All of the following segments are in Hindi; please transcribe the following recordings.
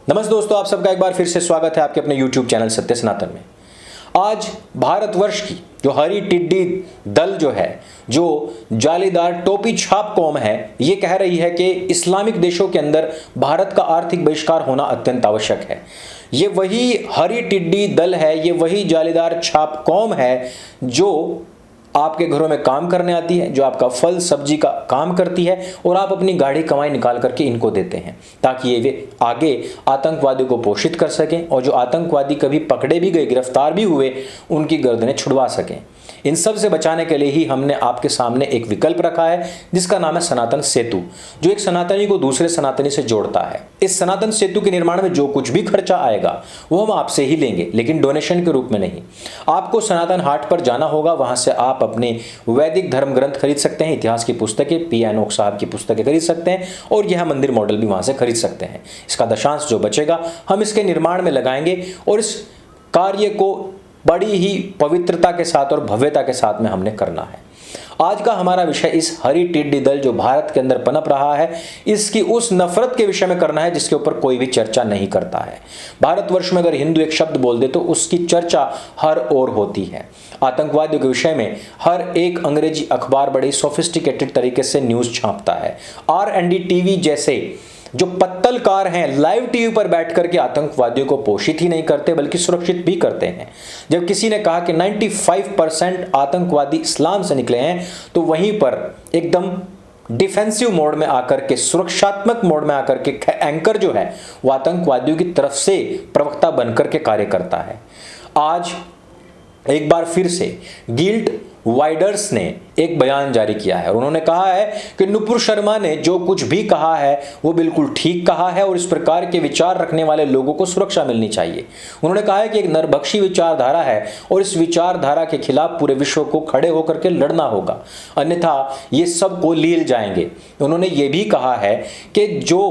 नमस्ते दोस्तों, आप सबका एक बार फिर से स्वागत है आपके अपने YouTube चैनल सत्य सनातन में। आज भारतवर्ष की जो हरी टिड्डी दल जो है, जो जालीदार टोपी छाप कौम है, ये कह रही है कि इस्लामिक देशों के अंदर भारत का आर्थिक बहिष्कार होना अत्यंत आवश्यक है। ये वही हरी टिड्डी दल है, ये वही जालीदार छाप कौम है जो आपके घरों में काम करने आती है, जो आपका फल सब्जी का काम करती है और आप अपनी गाढ़ी कमाई निकाल करके इनको देते हैं ताकि ये वे आगे आतंकवादियों को पोषित कर सकें और जो आतंकवादी कभी पकड़े भी गए, गिरफ्तार भी हुए, उनकी गर्दनें छुड़वा सकें। इन सब से बचाने के लिए ही हमने आपके सामने एक विकल्प रखा है जिसका नाम है सनातन सेतु, जो एक सनातनी को दूसरे सनातनी से जोड़ता है। इस सनातन सेतु के निर्माण में जो कुछ भी खर्चा आएगा वो हम आपसे ही लेंगे, लेकिन डोनेशन के रूप में नहीं। आपको सनातन हाट पर जाना होगा, वहां से आप अपने वैदिक धर्म ग्रंथ खरीद सकते हैं, इतिहास की पुस्तकें, पी एनोक साहब की पुस्तकें खरीद सकते हैं और यह मंदिर मॉडल भी वहां से खरीद सकते हैं। इसका दशांश जो बचेगा हम इसके निर्माण में लगाएंगे और इस कार्य को बड़ी ही पवित्रता के साथ और भव्यता के साथ में हमने करना है। आज का हमारा विषय इस हरी टिड्डी दल जो भारत के अंदर पनप रहा है, इसकी उस नफरत के विषय में करना है जिसके ऊपर कोई भी चर्चा नहीं करता है। भारतवर्ष में अगर हिंदू एक शब्द बोल दे तो उसकी चर्चा हर ओर होती है। आतंकवादियों के विषय में हर एक अंग्रेजी अखबार बड़े सोफिस्टिकेटेड तरीके से न्यूज छापता है। R&D टीवी जैसे जो पत्तलकार हैं लाइव टीवी पर बैठ करके आतंकवादियों को पोषित ही नहीं करते बल्कि सुरक्षित भी करते हैं। जब किसी ने कहा कि 95% आतंकवादी इस्लाम से निकले हैं, तो वहीं पर एकदम डिफेंसिव मोड में आकर के, सुरक्षात्मक मोड में आकर के एंकर जो है वो आतंकवादियों की तरफ से प्रवक्ता बनकर के कार्य करता है। आज एक बार फिर से गिल्ड वाइडर्स ने एक बयान जारी किया है और उन्होंने कहा है कि नुपुर शर्मा ने जो कुछ भी कहा है वो बिल्कुल ठीक कहा है और इस प्रकार के विचार रखने वाले लोगों को सुरक्षा मिलनी चाहिए। उन्होंने कहा है कि एक नरभक्षी विचारधारा है और इस विचारधारा के खिलाफ पूरे विश्व को खड़े होकर के लड़ना होगा, अन्यथा ये सब को लील जाएंगे। उन्होंने ये भी कहा है कि जो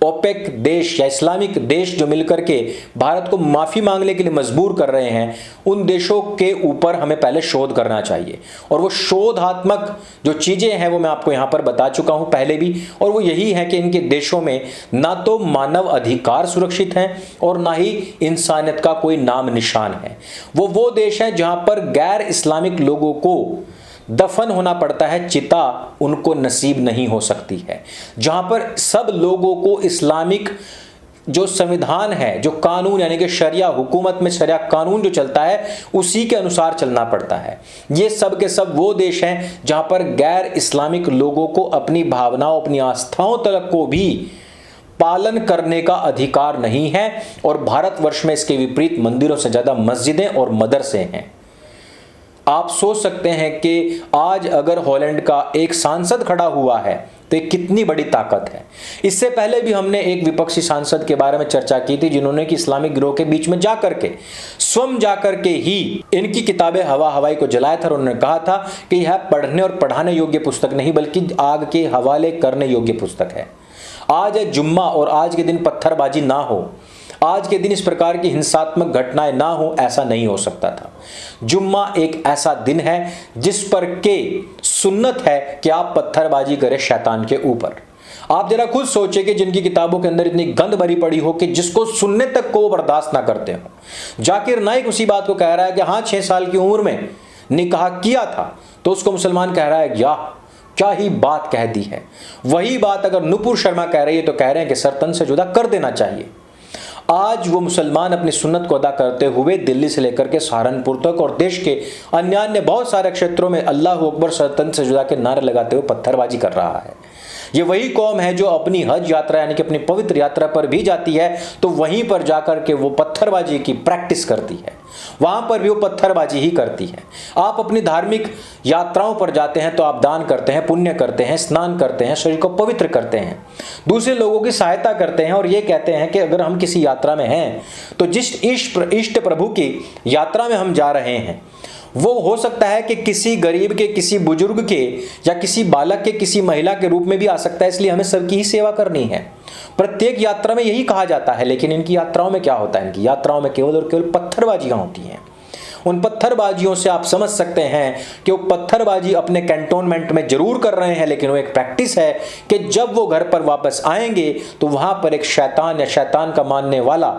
ओपेक देश या इस्लामिक देश जो मिलकर के भारत को माफी मांगने के लिए मजबूर कर रहे हैं, उन देशों के ऊपर हमें पहले शोध करना चाहिए। और वो शोधात्मक जो चीजें हैं वो मैं आपको यहां पर बता चुका हूं पहले भी, और वो यही है कि इनके देशों में ना तो मानव अधिकार सुरक्षित हैं और ना ही इंसानियत का कोई नाम निशान है। वो देश हैं जहां पर गैर इस्लामिक लोगों को दफन होना पड़ता है, चिता उनको नसीब नहीं हो सकती है। जहां पर सब लोगों को इस्लामिक जो संविधान है, जो कानून यानी कि शरिया हुकूमत में शरिया कानून जो चलता है उसी के अनुसार चलना पड़ता है। ये सब के सब वो देश हैं जहां पर गैर इस्लामिक लोगों को अपनी भावनाओं, अपनी आस्थाओं तक को भी पालन करने का अधिकार नहीं है। और भारतवर्ष में इसके विपरीत मंदिरों से ज्यादा मस्जिदें और मदरसे हैं। आप सोच सकते हैं कि आज अगर हॉलैंड का एक सांसद खड़ा हुआ है तो कितनी बड़ी ताकत है। इससे पहले भी हमने एक विपक्षी सांसद के बारे में चर्चा की थी जिन्होंने कि इस्लामिक गिरोह के बीच में जाकर के स्वयं जाकर के ही इनकी किताबें हवा हवाई को जलाया था और उन्होंने कहा था कि यह पढ़ने और पढ़ाने योग्य पुस्तक नहीं बल्कि आग के हवाले करने योग्य पुस्तक है। आज है जुम्मा और आज के दिन पत्थरबाजी ना हो, आज के दिन इस प्रकार की हिंसात्मक घटनाएं ना हो, ऐसा नहीं हो सकता था। जुम्मा एक ऐसा दिन है जिस पर के सुन्नत है कि आप पत्थरबाजी करें शैतान के ऊपर। आप जरा खुद सोचिए कि जिनकी किताबों के अंदर इतनी गंद भरी पड़ी हो कि जिसको सुनने तक को वो बर्दाश्त ना करते हो। जाकिर नाइक उसी बात को कह रहा है कि हाँ 6 साल की उम्र में निकाह किया था, तो उसको मुसलमान कह रहा है या क्या ही बात कह दी है। वही बात अगर नुपुर शर्मा कह रही है तो कह रहे हैं कि सर तन से जुदा कर देना चाहिए। आज वो मुसलमान अपनी सुन्नत को अदा करते हुए दिल्ली से लेकर के सहारनपुर तक और देश के अन्य बहुत सारे क्षेत्रों में अल्लाह अकबर सल्तन से जुदा के नारे लगाते हुए पत्थरबाजी कर रहा है। ये वही कौम है जो अपनी हज यात्रा यानी कि अपनी पवित्र यात्रा पर भी जाती है तो वहीं पर जाकर के वो पत्थरबाजी की प्रैक्टिस करती है, वहां पर भी वो पत्थरबाजी ही करती है। आप अपनी धार्मिक यात्राओं पर जाते हैं तो आप दान करते हैं, पुण्य करते हैं, स्नान करते हैं, शरीर को पवित्र करते हैं, दूसरे लोगों की सहायता करते हैं और ये कहते हैं कि अगर हम किसी यात्रा में हैं तो जिस इष्ट प्रभु की यात्रा में हम जा रहे हैं वो हो सकता है कि किसी गरीब के, किसी बुजुर्ग के या किसी बालक के, किसी महिला के रूप में भी आ सकता है। इसलिए हमें सबकी ही सेवा करनी है। प्रत्येक यात्रा में यही कहा जाता है, लेकिन इनकी यात्राओं में क्या होता है? इनकी यात्राओं में केवल और केवल पत्थरबाजियां होती हैं। उन पत्थरबाजियों से आप समझ सकते हैं कि वो पत्थरबाजी अपने कैंटोनमेंट में जरूर कर रहे हैं, लेकिन वो एक प्रैक्टिस है कि जब वो घर पर वापस आएंगे तो वहां पर एक शैतान या शैतान का मानने वाला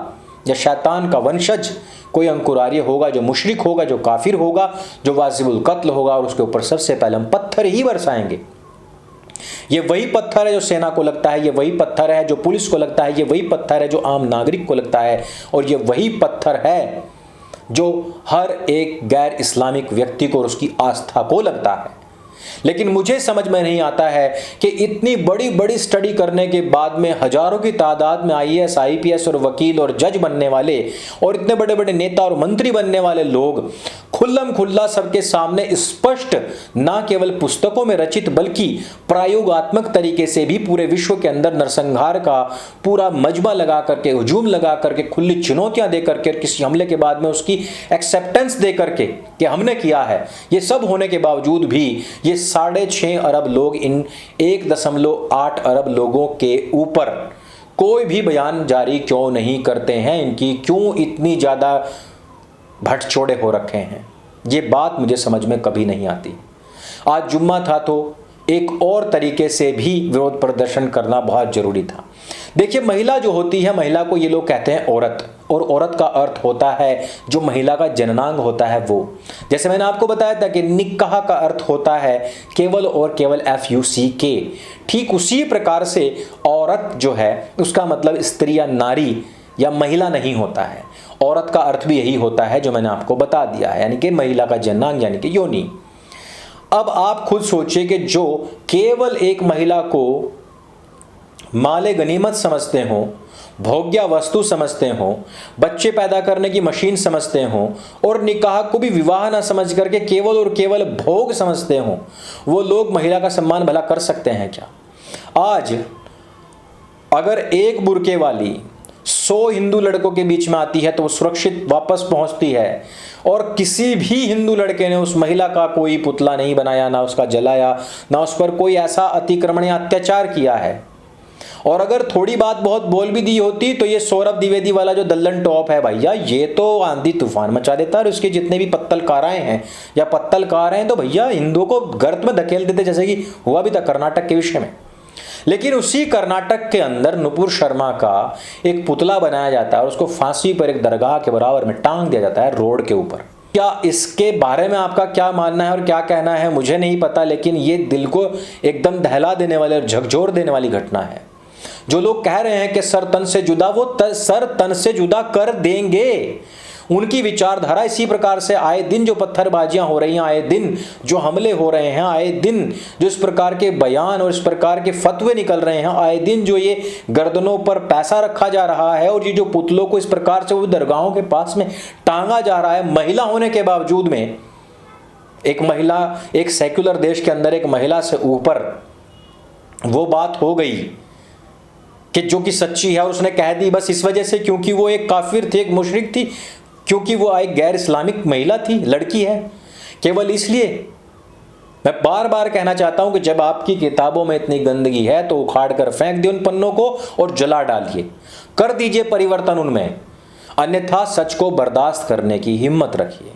या शैतान का वंशज कोई अंकुरार्य होगा, जो मुशरिक होगा, जो काफिर होगा, जो वाजिबुल कत्ल होगा, और उसके ऊपर सबसे पहले हम पत्थर ही बरसाएंगे। ये वही पत्थर है जो सेना को लगता है, ये वही पत्थर है जो पुलिस को लगता है, ये वही पत्थर है जो आम नागरिक को लगता है, और ये वही पत्थर है जो हर एक गैर इस्लामिक व्यक्ति को और उसकी आस्था को लगता है। लेकिन मुझे समझ में नहीं आता है कि इतनी बड़ी बड़ी स्टडी करने के बाद में हजारों की तादाद में आईएएस, आईपीएस और वकील और जज बनने वाले और इतने बड़े बड़े नेता और मंत्री बनने वाले लोग खुल्लम खुल्ला सबके सामने स्पष्ट ना केवल पुस्तकों में रचित बल्कि प्रयोगात्मक तरीके से भी पूरे विश्व के अंदर नरसंहार का पूरा मजमा लगा करके, हुजूम लगा करके, खुली चुनौतियां दे करके, किसी हमले के बाद में उसकी एक्सेप्टेंस दे करके कि हमने किया है, ये सब होने के बावजूद भी ये 6.5 अरब लोग इन 1.8 अरब लोगों के ऊपर कोई भी बयान जारी क्यों नहीं करते हैं? इनकी क्यों इतनी ज़्यादा भटचोड़े हो रखे हैं? ये बात मुझे समझ में कभी नहीं आती। आज जुम्मा था तो एक और तरीके से भी विरोध प्रदर्शन करना बहुत जरूरी था। देखिए, महिला जो होती है, महिला को ये लोग कहते हैं औरत, और औरत का अर्थ होता है जो महिला का जननांग होता है वो। जैसे मैंने आपको बताया था कि निकाह का अर्थ होता है केवल और केवल FUCK। ठीक उसी प्रकार से औरत जो है उसका मतलब स्त्री या नारी या महिला नहीं होता है। औरत का अर्थ भी यही होता है जो मैंने आपको बता दिया है, यानी कि महिला का जननांग यानी कि योनि। अब आप खुद सोचिए कि जो केवल एक महिला को माले गनीमत समझते हो, भोग्य वस्तु समझते हो, बच्चे पैदा करने की मशीन समझते हो, और निकाह को भी विवाह ना समझ करके केवल और केवल भोग समझते हो, वो लोग महिला का सम्मान भला कर सकते हैं क्या? आज अगर एक बुर्के वाली 100 हिंदू लड़कों के बीच में आती है तो वो सुरक्षित वापस पहुंचती है, और किसी भी हिंदू लड़के ने उस महिला का कोई पुतला नहीं बनाया, ना उसका जलाया, ना उस पर कोई ऐसा अतिक्रमण या अत्याचार किया है। और अगर थोड़ी बात बहुत बोल भी दी होती तो ये सौरभ द्विवेदी वाला जो दल्लन टॉप है भैया, ये तो आंधी तूफान मचा देता है, और उसके जितने भी पत्तलकाराएं हैं या पत्तलकार हैं तो भैया हिंदुओं को गर्त में धकेल देते, जैसे कि हुआ भी था कर्नाटक के विषय में। लेकिन उसी कर्नाटक के अंदर नुपुर शर्मा का एक पुतला बनाया जाता है और उसको फांसी पर एक दरगाह के बराबर में टांग दिया जाता है रोड के ऊपर। क्या इसके बारे में आपका क्या मानना है और क्या कहना है मुझे नहीं पता, लेकिन ये दिल को एकदम दहला देने वाले और झकझोर देने वाली घटना है। जो लोग कह रहे हैं कि सर तन से जुदा, वो सर तन से जुदा कर देंगे। उनकी विचारधारा इसी प्रकार से आए दिन जो पत्थरबाजियां हो रही हैं, आए दिन जो हमले हो रहे हैं, आए दिन जो इस प्रकार के बयान और इस प्रकार के फतवे निकल रहे हैं, आए दिन जो ये गर्दनों पर पैसा रखा जा रहा है और ये जो पुतलों को इस प्रकार से वो दरगाहों के पास में टांगा जा रहा है, महिला होने के बावजूद में। एक महिला, एक सेक्युलर देश के अंदर एक महिला से ऊपर वो बात हो गई कि जो कि सच्ची है, और उसने कह दी बस इस वजह से क्योंकि वो एक काफिर थी, एक मुशरिक थी, क्योंकि वो एक गैर इस्लामिक महिला थी, लड़की है, केवल इसलिए। मैं बार बार कहना चाहता हूं कि जब आपकी किताबों में इतनी गंदगी है तो उखाड़ कर फेंक दिए उन पन्नों को और जला डालिए, कर दीजिए परिवर्तन उनमें, अन्यथा सच को बर्दाश्त करने की हिम्मत रखिए।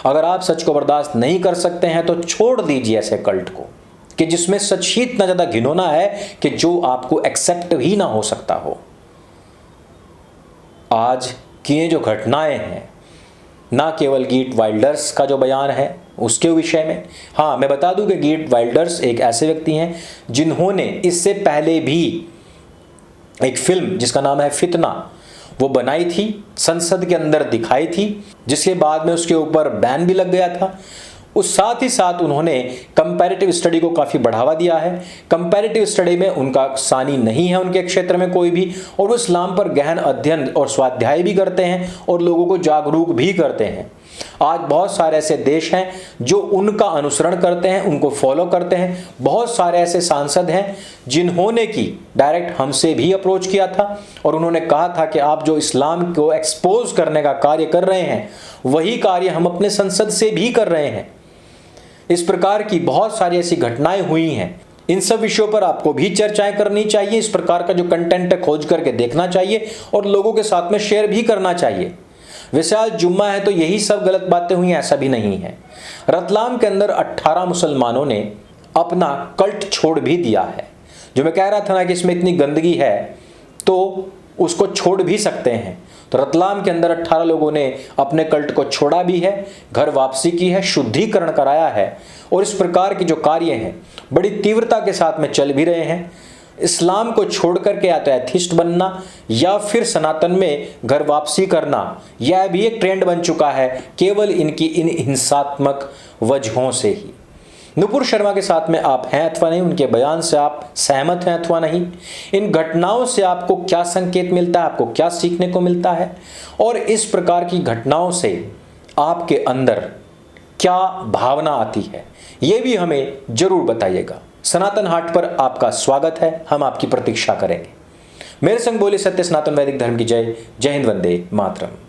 अगर आप सच को बर्दाश्त नहीं कर सकते हैं तो छोड़ दीजिए ऐसे कल्ट को कि जिसमें सच ही इतना ज्यादा घिनौना है कि जो आपको एक्सेप्ट ही ना हो सकता हो। आज की ये जो घटनाएं हैं, ना केवल गीट वाइल्डर्स का जो बयान है उसके विषय में, हाँ मैं बता दूं कि गीट वाइल्डर्स एक ऐसे व्यक्ति हैं जिन्होंने इससे पहले भी एक फिल्म जिसका नाम है फितना वो बनाई थी, संसद के अंदर दिखाई थी, जिसके बाद में उसके ऊपर बैन भी लग गया था। उस साथ ही साथ उन्होंने कंपैरेटिव स्टडी को काफ़ी बढ़ावा दिया है। कंपैरेटिव स्टडी में उनका सानी नहीं है उनके क्षेत्र में कोई भी, और वो इस्लाम पर गहन अध्ययन और स्वाध्याय भी करते हैं और लोगों को जागरूक भी करते हैं। आज बहुत सारे ऐसे देश हैं जो उनका अनुसरण करते हैं, उनको फॉलो करते हैं। बहुत सारे ऐसे सांसद हैं जिन्होंने की डायरेक्ट हमसे भी अप्रोच किया था और उन्होंने कहा था कि आप जो इस्लाम को एक्सपोज करने का कार्य कर रहे हैं वही कार्य हम अपने संसद से भी कर रहे हैं। इस प्रकार की बहुत सारी ऐसी घटनाएं हुई हैं। इन सब विषयों पर आपको भी चर्चाएं करनी चाहिए। इस प्रकार का जो कंटेंट है खोज करके देखना चाहिए और लोगों के साथ में शेयर भी करना चाहिए। वैसे आज जुम्मा है तो यही सब गलत बातें हुई, ऐसा भी नहीं है। रतलाम के अंदर 18 मुसलमानों ने अपना कल्ट छोड़ भी दिया है। जो मैं कह रहा था ना कि इसमें इतनी गंदगी है तो उसको छोड़ भी सकते हैं, तो रतलाम के अंदर 18 लोगों ने अपने कल्ट को छोड़ा भी है, घर वापसी की है, शुद्धिकरण कराया है और इस प्रकार के जो कार्य हैं बड़ी तीव्रता के साथ में चल भी रहे हैं। इस्लाम को छोड़ करके या तो एथिस्ट बनना या फिर सनातन में घर वापसी करना, यह भी एक ट्रेंड बन चुका है केवल इनकी इन हिंसात्मक वजहों से ही। नुपुर शर्मा के साथ में आप हैं अथवा नहीं, उनके बयान से आप सहमत हैं अथवा नहीं, इन घटनाओं से आपको क्या संकेत मिलता है, आपको क्या सीखने को मिलता है और इस प्रकार की घटनाओं से आपके अंदर क्या भावना आती है, ये भी हमें जरूर बताइएगा। सनातन हाट पर आपका स्वागत है, हम आपकी प्रतीक्षा करेंगे। मेरे संग बोले सत्य सनातन वैदिक धर्म की जय। जय हिंद, वंदे मातरम।